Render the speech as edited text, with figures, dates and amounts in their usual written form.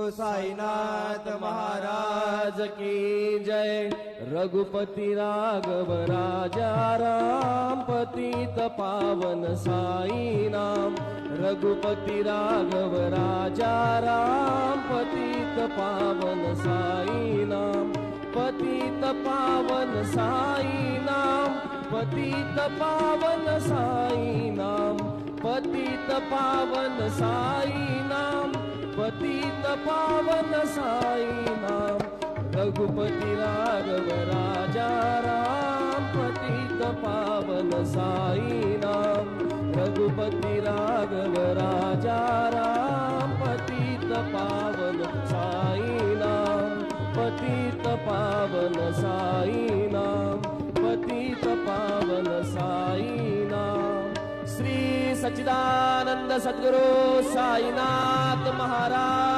साईनाथ महाराज की जय। रघुपति राघव राजा राम, पतित पावन साई नाम। रघुपति राघव राजा राम, पतित पावन साई नाम। पतित पावन साई नाम, पतित पावन साई नाम। पतित पावन साई नाम, पतित पावन साई नाम। रघुपति राघव राजा राम, पतित पावन साई नाम। रघुपति राघव राजा राम, पतित पावन साई नाम। पतित पावन साई नाम, पतित पावन साई नाम। श्री सच्चिदानंद सद्गुरु साईनाथ महाराज।